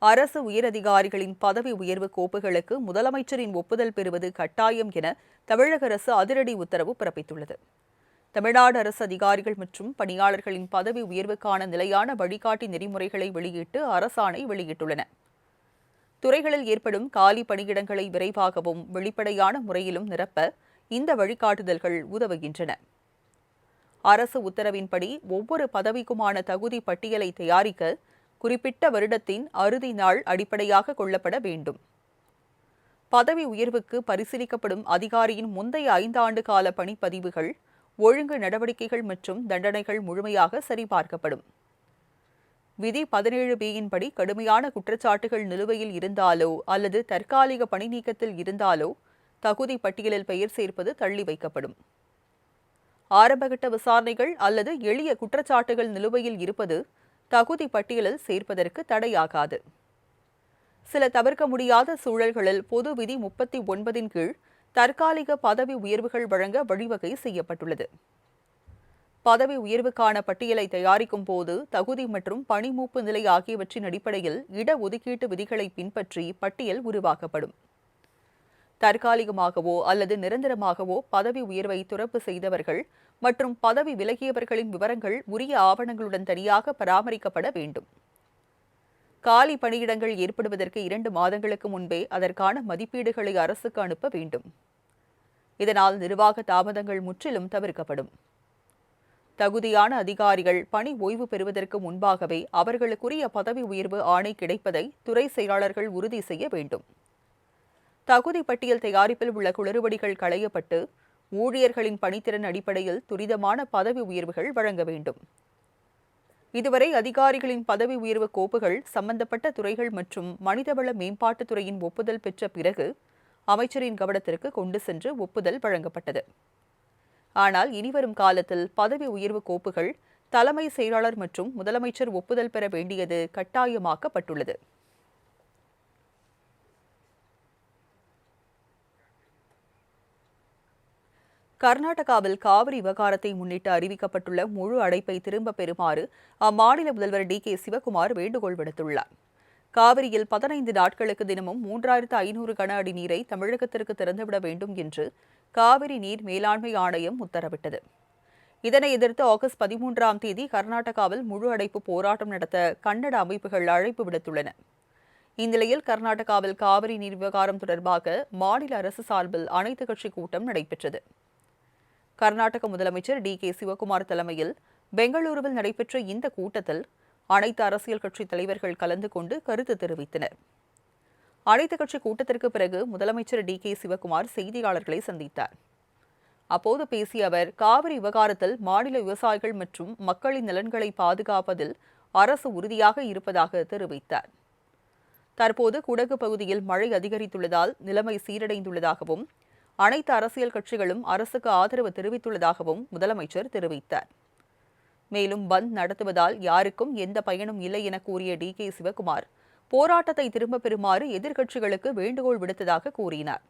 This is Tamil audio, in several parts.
அரசு உயரதிகாரிகளின் பதவி உயர்வு கோப்புகளுக்கு முதலமைச்சரின் ஒப்புதல் பெறுவது கட்டாயம் என தமிழக அரசு அதிரடி உத்தரவு பிறப்பித்துள்ளது. தமிழ்நாடு அரசு அதிகாரிகள் மற்றும் பணியாளர்களின் பதவி உயர்வுக்கான நிலையான வழிகாட்டி நெறிமுறைகளை வெளியிட்டு அரசாணை வெளியிட்டுள்ளன. துறைகளில் ஏற்படும் காலி பணியிடங்களை விரைவாகவும் வெளிப்படையான முறையிலும் நிரப்ப இந்த வழிகாட்டுதல்கள் உதவுகின்றன. அரசு உத்தரவின்படி ஒவ்வொரு பதவிக்குமான தகுதி பட்டியலை தயாரிக்க குறிப்பிட்ட வருடத்தின் அறுதி நாள் அடிப்படையாக கொள்ளப்பட வேண்டும். பதவி உயர்வுக்கு பரிசீலிக்கப்படும் அதிகாரியின் முந்தைய 5 ஆண்டு கால பணிப்பதிவுகள், ஒழுங்கு நடவடிக்கைகள் மற்றும் தண்டனைகள் முழுமையாக சரிபார்க்கப்படும். விதி 17(b) படி கடுமையான குற்றச்சாட்டுகள் நிலுவையில் இருந்தாலோ அல்லது தற்காலிக பணி நீக்கத்தில் இருந்தாலோ தகுதி பட்டியலில் பெயர் சேர்ப்பது தள்ளி வைக்கப்படும். ஆரம்பகட்ட விசாரணைகள் அல்லது எளிய குற்றச்சாட்டுகள் நிலுவையில் இருப்பது தகுதி பட்டியலில் சேர்ப்பதற்கு தடையாகாது. சில தவிர்க்க முடியாத சூழல்களில் பொது விதி 39 கீழ் தற்காலிக பதவி உயர்வுகள் வழங்க வழிவகை செய்யப்பட்டுள்ளது. பதவி உயர்வுக்கான பட்டியலை தயாரிக்கும் போது தகுதி மற்றும் பணிமூப்பு நிலை ஆகியவற்றின் அடிப்படையில் இடஒதுக்கீட்டு விதிகளை பின்பற்றி பட்டியல் உருவாக்கப்படும். தற்காலிகமாகவோ அல்லது நிரந்தரமாகவோ பதவி உயர்வை துறப்பு செய்தவர்கள் மற்றும் பதவி விலகியவர்களின் விவரங்கள் உரிய ஆவணங்களுடன் தனியாக பராமரிக்கப்பட வேண்டும். காலி பணியிடங்கள் ஏற்படுவதற்கு 2 மாதங்களுக்கு முன்பே அதற்கான மதிப்பீடுகளை அரசுக்கு அனுப்ப வேண்டும். இதனால் நிர்வாக தாமதங்கள் முற்றிலும் தவிர்க்கப்படும். தகுதியான அதிகாரிகள் பணி ஓய்வு பெறுவதற்கு முன்பாகவே அவர்களுக்குரிய பதவி உயர்வு ஆணை கிடைப்பதை துறை செயலாளர்கள் உறுதி செய்ய வேண்டும். தகுதி பட்டியல் தயாரிப்பில் உள்ள குளறுபடிகள் களையப்பட்டு ஊழியர்களின் பணித்திறன் அடிப்படையில் துரிதமான பதவி உயர்வுகள் வழங்க வேண்டும். இதுவரை அதிகாரிகளின் பதவி உயர்வு கோப்புகள் சம்பந்தப்பட்ட துறைகள் மற்றும் மனிதவள மேம்பாட்டுத்துறையின் ஒப்புதல் பெற்ற பிறகு அமைச்சரின் கவனத்திற்கு கொண்டு சென்று ஒப்புதல் வழங்கப்பட்டது. ஆனால் இனிவரும் காலத்தில் பதவி உயர்வு கோப்புகள் தலைமை செயலாளர் மற்றும் முதலமைச்சர் ஒப்புதல் பெற வேண்டியது கட்டாயமாக்கப்பட்டுள்ளது. கர்நாடகாவில் காவிரி விவகாரத்தை முன்னிட்டு அறிவிக்கப்பட்டுள்ள முழு அடைப்பை திரும்பப் பெறுமாறு அம்மாநில முதல்வர் டி.கே. சிவக்குமார் வேண்டுகோள் விடுத்துள்ளார். காவிரியில் 15 நாட்களுக்கு தினமும் 3500 கன அடி நீரை தமிழகத்திற்கு திறந்துவிட வேண்டும் என்று காவிரி நீர் மேலாண்மை ஆணையம் உத்தரவிட்டது. இதனை எதிர்த்து ஆகஸ்ட் 13ஆம் தேதி கர்நாடகாவில் முழு அடைப்பு போராட்டம் நடத்த கன்னட அமைப்புகள் அழைப்பு விடுத்துள்ளன. இந்நிலையில் கர்நாடகாவில் காவிரி நீர் விவகாரம் தொடர்பாக மாநில அரசு சார்பில் அனைத்துக் கட்சி கூட்டம் நடைபெற்றது. கர்நாடக முதலமைச்சர் டி.கே. சிவக்குமார் தலைமையில் பெங்களூருவில் நடைபெற்ற இந்த கூட்டத்தில் அனைத்து அரசியல் கட்சித் தலைவர்கள் கலந்து கொண்டு கருத்து தெரிவித்தனர். அனைத்துக் கட்சி கூட்டத்திற்கு பிறகு முதலமைச்சர் டி.கே. சிவக்குமார் செய்தியாளர்களை சந்தித்தார். அப்போது பேசிய அவர், காவிரி விவகாரத்தில் மாநில விவசாயிகள் மற்றும் மக்களின் நலன்களை பாதுகாப்பதில் அரசு உறுதியாக இருப்பதாக தெரிவித்தார். தற்போது குடகு பகுதியில் மழை அதிகரித்துள்ளதால் நிலைமை சீரடைந்துள்ளதாகவும் அனைத்து அரசியல் கட்சிகளும் அரசுக்கு ஆதரவு தெரிவித்துள்ளதாகவும் முதலமைச்சர் தெரிவித்தார். மேலும் பந்த் நடத்துவதால் யாருக்கும் எந்த பயனும் இல்லை என கூறிய டி.கே. சிவக்குமார் போராட்டத்தை திரும்பப் பெறுமாறு எதிர்க்கட்சிகளுக்கு வேண்டுகோள் விடுத்ததாக கூறினார்.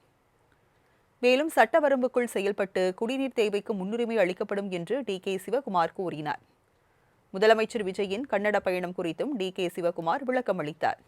மேலும் சட்ட வரம்புக்குள் செயல்பட்டு குடிநீர் தேவைக்கு முன்னுரிமை அளிக்கப்படும் என்று டி.கே. சிவக்குமார் கூறினார். முதலமைச்சர் விஜயின் கன்னட பயணம் குறித்தும் டி.கே. சிவக்குமார் விளக்கமளித்தார்.